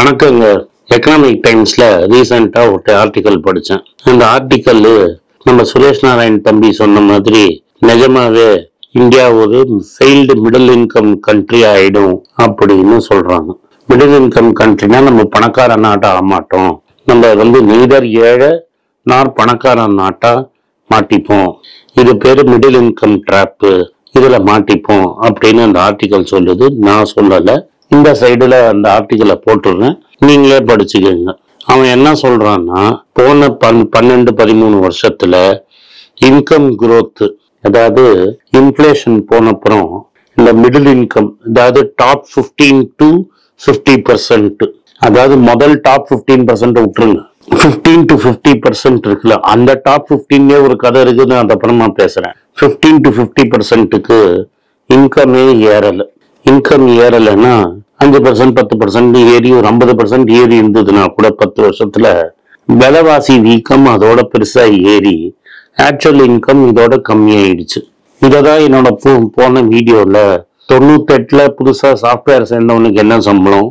வணக்கங்க. எக்கனாமிக் டைம்ஸ்ல ரீசெண்டா ஒரு ஆர்டிக்கல் படித்தேன். அந்த ஆர்டிக்கல் நம்ம சுரேஷ் நாராயண் தம்பி சொன்ன மாதிரி நிஜமாவே இந்தியா ஒரு ஃபெயில்டு மிடில் இன்கம் கண்ட்ரி ஆயிடும் அப்படின்னு சொல்றாங்க. மிடில் இன்கம் கண்ட்ரினா நம்ம பணக்கார நாட்டா ஆமாட்டோம், நம்ம நெய்தர் ஏழை நார் பணக்கார நாட்டா மாட்டிப்போம். இது பேரு மிடில் இன்கம் ட்ராப்பு, இதுல மாட்டிப்போம் அப்படின்னு அந்த ஆர்டிக்கல் சொல்லுது. நான் சொல்லல, இந்த சைடுல அந்த ஆர்டிக்கலை போட்டுருங்க, நீங்களே படிச்சுக்கோங்க. அவன் என்ன சொல்றான்னா, போன 12-13 வருஷத்துல இன்கம் குரோத், அதாவது இன்ஃபிளேஷன் போனப்புறம் இந்த மிடில் இன்கம், அதாவது டாப் 15 to 50%, அதாவது முதல் டாப் 15% விட்டுருங்க, 15 to 50% இருக்குல்ல, அந்த டாப் 15 ஒரு கதை இருக்குன்னு அந்த அப்புறமா பேசுறேன். 15 to 50%க்கு இன்கமே ஏறல. இன்கம் ஏறலைன்னா 5%, 10% ஏறி ஒரு 50% ஏறி இருந்ததுன்னா கூட 10 வருஷத்துல விலைவாசி வீக்கம் அதோட பெருசா ஏறி ஆக்சுவல் இன்கம் இதோட கம்மியாயிடுச்சு. இததான் என்னோட போன வீடியோல 98ல புதுசா சாஃப்ட்வேர் சேர்ந்தவனுக்கு என்ன சம்பளம்,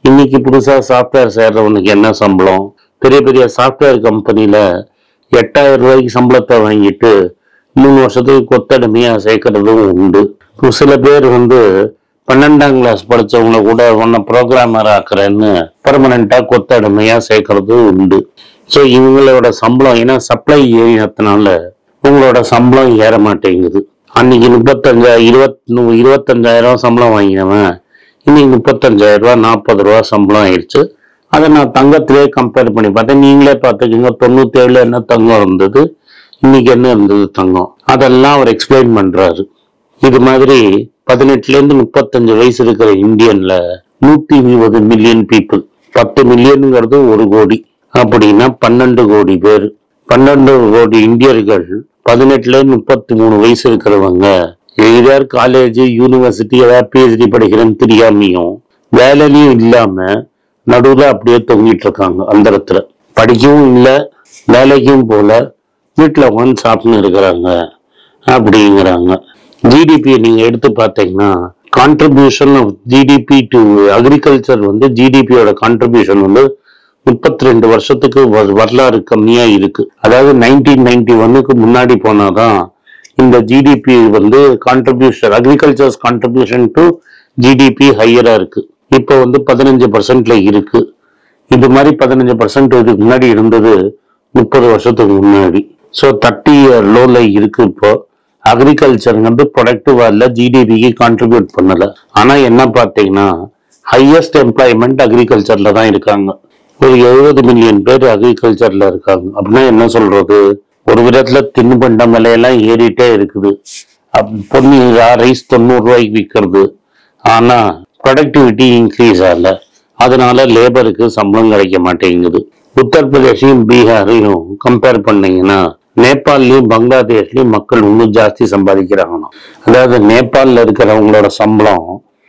இன்னைக்கு புதுசா சாஃப்ட்வேர் சேர்றவனுக்கு என்ன சம்பளம், பெரிய பெரிய சாஃப்ட்வேர் கம்பெனில 8000 ரூபாய்க்கு சம்பளத்தை வாங்கிட்டு 3 வருஷத்துக்கு கொத்தடிமையா சேர்க்கறதும் உண்டு. சில பேர் 12ஆம் கிளாஸ் படிச்சவங்களை கூட உன்னை ப்ரோக்ராமர் ஆக்குறேன்னு பெர்மனண்டா கொத்தடிமையா சேர்க்கறது உண்டு. ஸோ இவங்களோட சம்பளம், ஏன்னா சப்ளை ஏறினதுனால உங்களோட சம்பளம் ஏற மாட்டேங்குது. அன்னைக்கு 25,000 சம்பளம் வாங்கினவன் இன்னைக்கு 35,000 ரூபா 40 ரூபா சம்பளம் ஆயிடுச்சு. அதை நான் தங்கத்திலே கம்பேர் பண்ணி பார்த்தேன். நீங்களே பார்த்துக்கோங்க, 97 என்ன தங்கம் இருந்தது, இன்னைக்கு என்ன இருந்தது தங்கம், அதெல்லாம் அவர் எக்ஸ்பிளைன் பண்றாரு. இது மாதிரி 18லேருந்து 35 வயசு இருக்கிற இந்தியன்ல 120 மில்லியன் பீப்புள், 10 மில்லியனுங்கிறது 1 கோடி, அப்படின்னா 12 கோடி பேர். 12 கோடி இந்தியர்கள் 18லேருந்து 33 வயசு இருக்கிறவங்க எய்தர் காலேஜ், யூனிவர்சிட்டி, ஏதாவது PhD படிக்கிறேன்னு தெரியாமையும் வேலையிலையும் இல்லாம நடுவில் அப்படியே தொங்கிட்டு இருக்காங்க. அந்த இடத்துல படிக்கவும் இல்லை, வேலைக்கும் போல, வீட்டில் உட்காந்து சாப்பிட்டு இருக்கிறாங்க அப்படிங்கிறாங்க. ஜிடிபி நீங்க எடுத்து பார்த்தீங்கன்னா, contribution of GDP to agriculture ஜிடிபியோட கான்ட்ரிபியூஷன் 32 வருஷத்துக்கு வரலாறு கம்மியா இருக்கு. அதாவது 1991க்கு முன்னாடி போனாதான் இந்த GDP contribution, agriculture's contribution to GDP ஹையரா இருக்கு. இப்போ 15%ல இருக்கு. இது மாதிரி 15% இதுக்கு முன்னாடி இருந்தது 30 வருஷத்துக்கு முன்னாடி. ஸோ 30 year லோல இருக்கு. இப்போ அக்ரிகல்ச்சர் ப்ரொடக்டிவா இல்ல, ஜிடிபிக்கு கான்ட்ரிபியூட் பண்ணல. ஆனா என்ன பார்த்தீங்கன்னா, ஹையஸ்ட் எம்ப்ளாய்மெண்ட் அக்ரிகல்ச்சர்ல தான் இருக்காங்க. ஒரு 70 மில்லியன் பேர் அக்ரிகல்ச்சர்ல இருக்காங்க. அப்படின்னா என்ன சொல்றது, ஒரு விதத்துல தின்பண்டம் விலையெல்லாம் ஏறிட்டே இருக்குது. பொன்னி ரைஸ் 90 ரூபாய்க்கு விற்கிறது, ஆனா ப்ரொடக்டிவிட்டி இன்க்ரீஸ் ஆகல. அதனால லேபருக்கு சம்பளம் கிடைக்க மாட்டேங்குது. உத்தரப்பிரதேசையும் பீகாரையும் கம்பேர் பண்ணீங்கன்னா, நேபாள்லயும் பங்களாதேஷ்லயும் மக்கள் இன்னும் ஜாஸ்தி சம்பாதிக்கிறாங்கண்ணா. அதாவது நேபாளில் இருக்கிறவங்களோட சம்பளம்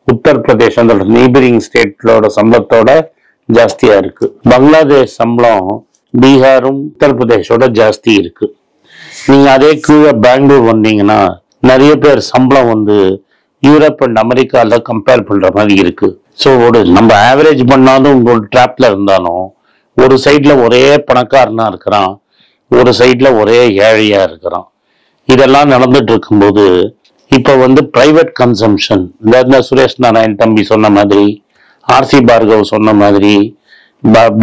உத்தரப்பிரதேஷ் அந்த நெய்பரிங் ஸ்டேட்லோட சம்பளத்தோட ஜாஸ்தியா இருக்கு. பங்களாதேஷ் சம்பளம் பீகாரும் உத்தரப்பிரதேஷோட ஜாஸ்தி இருக்கு. நீங்க அதே கீழே பெங்களூர் வந்தீங்கன்னா நிறைய பேர் சம்பளம் யூரோப் அண்ட் அமெரிக்கால கம்பேர் பண்ற மாதிரி இருக்கு. ஸோ நம்ம ஆவரேஜ் பண்ணாலும் உங்களோட ட்ராப்ல இருந்தாலும் ஒரு சைட்ல ஒரே பணக்காரனா இருக்கிறான், ஒரு சைட்ல ஒரே ஏழையா இருக்கிறான். இதெல்லாம் நடந்துட்டு இருக்கும்போது இப்ப பிரைவேட் கன்சம்ஷன், சுரேஷ் நாராயண் தம்பி சொன்ன மாதிரி, ஆர்சி பார்கவ் சொன்ன மாதிரி,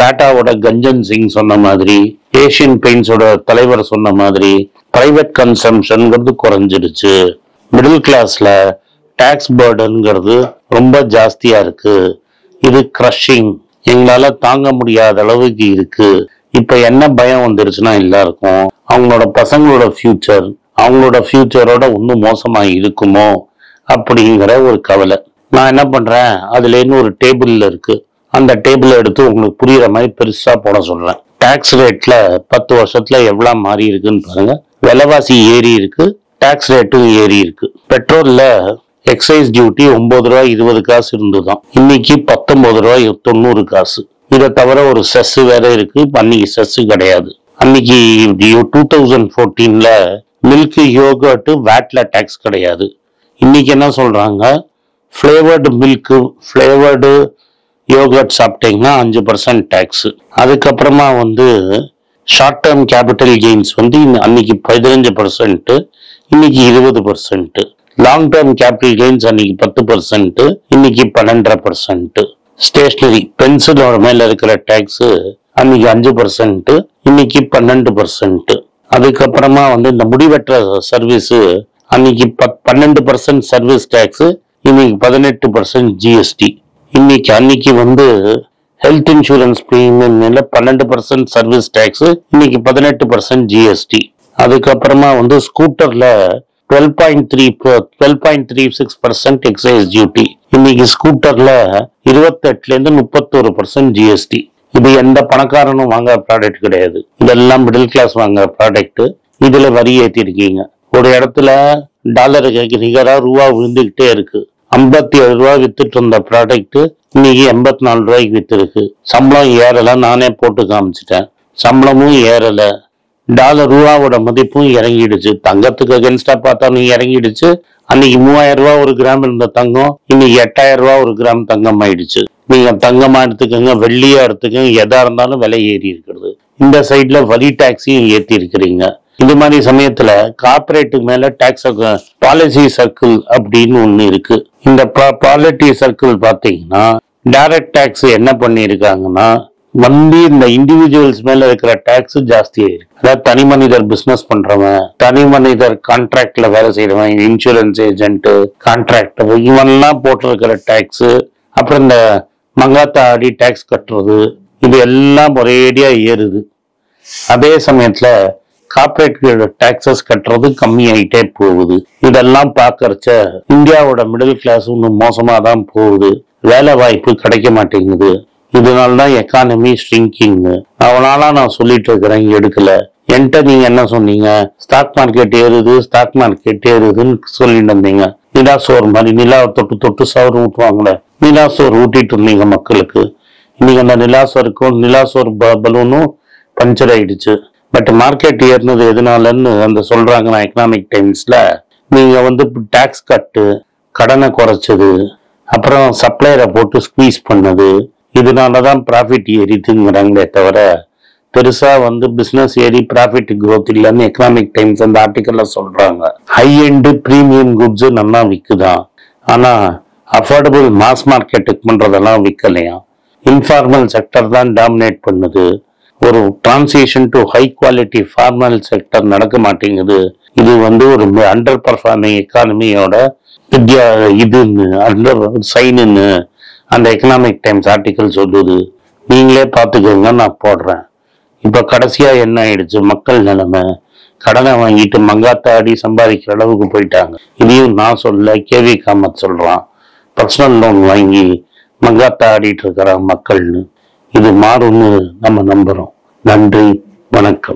பேட்டாவோட கஞ்சன் சிங் சொன்ன மாதிரி, ஏசியன் பெயிண்ட்ஸோட தலைவர் சொன்ன மாதிரி, பிரைவேட் கன்சம்ஷன்ங்கிறது குறைஞ்சிடுச்சு. மிடில் கிளாஸ்ல டாக்ஸ் பர்டன்ங்கிறது ரொம்ப ஜாஸ்தியா இருக்கு. இது கிரஷிங், எங்களால தாங்க முடியாத அளவுக்கு இருக்கு. இப்ப என்ன பயம் வந்துருச்சுன்னா, எல்லாருக்கும் அவங்களோட பசங்களோட ஃபியூச்சர், அவங்களோட ஃபியூச்சரோட இன்னும் மோசமா இருக்குமோ அப்படிங்கிற ஒரு கவலை. நான் என்ன பண்றேன், அதுல இன்னும் ஒரு டேபிள்ல இருக்கு, அந்த டேபிள் எடுத்து உங்களுக்கு புரியுற மாதிரி பெருசா போட சொல்றேன். டாக்ஸ் ரேட்ல 10 வருஷத்துல எவ்வளவு மாறி இருக்குன்னு பாருங்க. விலைவாசி ஏறி இருக்கு, டாக்ஸ் ரேட்டும் ஏறி இருக்கு. பெட்ரோல்ல எக்ஸைஸ் டியூட்டி 9 ரூபாய் 20 காசு இருந்துதான், இன்னைக்கு 19 ரூபாய் 90 காசு. இதை தவிர ஒரு செஸ் வேற இருக்கு. அன்னைக்கு செஸ் கிடையாது. அன்னைக்கு 2014ல மில்க் யோகர்ட் வேட்ல டாக்ஸ் கிடையாது. இன்னைக்கு என்ன சொல்றாங்க, ஃபிளேவர்டு மில்க், ஃபிளேவர்டு யோகர்ட் சாப்பிட்டீங்கன்னா 5% டேக்ஸ். அதுக்கப்புறமா வந்து ஷார்ட் டேர்ம் கேபிட்டல் கெயின்ஸ் வந்து அன்னைக்கு 15%, இன்னைக்கு 20%. லாங் டேர்ம் கேபிட்டல் கெயின்ஸ் அன்னைக்கு 10%, இன்னைக்கு 12.5%. ஸ்டேஷனரி பென்சிலோட மேல இருக்கிற டேக்ஸ் அன்னைக்கு 5%, இன்னைக்கு 12%. அதுக்கப்புறமா வந்து இந்த முடிவெற்ற சர்வீஸ் அன்னைக்கு 12% சர்வீஸ் டேக்ஸ், இன்னைக்கு 18% ஜிஎஸ்டி. அன்னைக்கு வந்து health insurance premium 12% service tax, இன்னைக்கு 18% ஜிஎஸ்டி. அதுக்கப்புறமா வந்து ஸ்கூட்டர்ல 12.36% எக்ஸைஸ் டியூட்டி. இன்னைக்கு ஸ்கூட்டர்ல 28% 31% ஜிஎஸ்டி. இது எந்த பணக்காரனும் வாங்குற ப்ராடக்ட் கிடையாது, இதெல்லாம் மிடில் கிளாஸ் வாங்குற ப்ராடக்ட். இதுல வரி ஏற்றிருக்கீங்க. ஒரு இடத்துல டாலருக்கு நிகரா ரூபா விழுந்துகிட்டே இருக்கு. 57 ரூபாய் வித்துட்டு இருந்த ப்ராடக்ட் இன்னைக்கு 84 ரூபாய்க்கு வித்து இருக்கு. சம்பளம் ஏறல, நானே போட்டு காமிச்சிட்டேன். சம்பளமும் ஏறல, டாலர் ரூபாவோட மதிப்பும் இறங்கிடுச்சு. தங்கத்துக்கு அகென்ஸ்டா பார்த்தாலும் இறங்கிடுச்சு. அன்னைக்கு 3000 ரூபாய் ஒரு கிராம் இருந்த தங்கம் இன்னைக்கு 8000 ரூபாய் ஒரு கிராம் தங்கம் ஆயிடுச்சு. நீங்க தங்கமா எடுத்துக்கோங்க, வெள்ளியா எடுத்துக்கோங்க, எதா இருந்தாலும் விலை ஏறி இருக்கிறது. இந்த சைட்ல வரி டாக்ஸையும் ஏற்றி இருக்கிறீங்க. இது மாதிரி சமயத்துல கார்பரேட்டுக்கு மேல டாக்ஸ் பாலிசி சர்க்கிள் அப்படின்னு ஒண்ணு இருக்கு. இந்த பாலிசி சர்க்கிள் பாத்தீங்கன்னா டைரக்ட் டாக்ஸ் என்ன பண்ணிருக்காங்கன்னா வந்து இந்த இண்டிவிஜுவல்ஸ் மேல இருக்கிற டாக்ஸ் ஜாஸ்தி ஆயிருக்கு. அதாவது தனி மனிதர் பிசினஸ் பண்றவன், தனி மனிதர் கான்ட்ராக்ட்ல வேலை செய்யறவன், இன்சூரன்ஸ் ஏஜென்ட், கான்ட்ராக்டர், இவன்லாம் போட்டிருக்கிற டாக்ஸ், அப்புறம் இந்த மங்காத்தா ஆடி டாக்ஸ் கட்டுறது, இது எல்லாம் ஒரேடியா ஏறுது. அதே சமயத்துல கார்பரேட் டாக்ஸஸ் கட்டுறது கம்மியாயிட்டே போகுது. இதெல்லாம் பாக்கறச்ச இந்தியாவோட மிடில் கிளாஸ் இன்னும் மோசமா தான் போகுது. வேலை வாய்ப்பு கிடைக்க மாட்டேங்குது. இதனால்தான் எக்கானமி ஷ்ரிங்கிங். அவனால நான் சொல்லிட்டு இருக்கிறேன், எடுக்கல. என்கிட்ட நீங்க என்ன சொன்னீங்க? ஸ்டாக் மார்க்கெட் ஏறுது, ஸ்டாக் மார்க்கெட் ஏறுதுன்னு சொல்லிட்டு இருந்தீங்க. நிலா சோறு மாதிரி நிலாவை தொட்டு தொட்டு சோறு ஊட்டுவாங்களே, நிலா சோறு ஊட்டிட்டு இருந்தீங்க மக்களுக்கு. இன்னைக்கு அந்த நிலா சோறு பலூனும் பஞ்சர் ஆயிடுச்சு. பட் மார்க்கெட் ஏறினது எதனாலன்னு அந்த சொல்றாங்கன்னா எக்கனாமிக் டைம்ஸ்ல, நீங்க வந்து டாக்ஸ் கட்டு, கடனை குறைச்சது, அப்புறம் சப்ளையரை போட்டு ஸ்குவீஸ் பண்ணது, இதனாலதான் ப்ராஃபிட் ஏறிதுங்கிறாங்களே தவிர பெருசா வந்து பிசினஸ் ஏறி ப்ராஃபிட் growth இல்லைன்னு எக்கனாமிக் டைம்ஸ் அந்த ஆர்டிக்கல்ல சொல்றாங்க. ஹை எண்ட் பிரீமியம் குட்ஸ் நல்லா விற்குதான், ஆனா அஃபோர்டபுள் மாஸ் மார்க்கெட்டுக்கு பண்றதெல்லாம் விற்கலையா. இன்ஃபார்மல் செக்டர் தான் டாமினேட் பண்ணுது. ஒரு transition to high quality formal sector நடக்க மாட்டேங்குது. இது வந்து ஒரு அண்டர் பர்ஃபார்மிங் எக்கானமியோட இதுன்னு அண்டர் சைனுன்னு அந்த எக்கனாமிக் டைம்ஸ் ஆர்டிக்கல் சொல்லுது. நீங்களே பார்த்துக்கோங்க, நான் போடுறேன். இப்ப கடைசியா என்ன ஆயிடுச்சு, மக்கள் நிலைமை கடனை வாங்கிட்டு மங்காத்தாடி சம்பாதிக்கிற அளவுக்கு போயிட்டாங்க. இதையும் நான் சொல்ல, கேவி காமத் சொல்றான். பர்சனல் லோன் வாங்கி மங்காத்தா ஆடிட்டு இருக்கிற மக்கள்னு. இது மாறும்னு நம்ம நம்புறோம். நன்றி, வணக்கம்.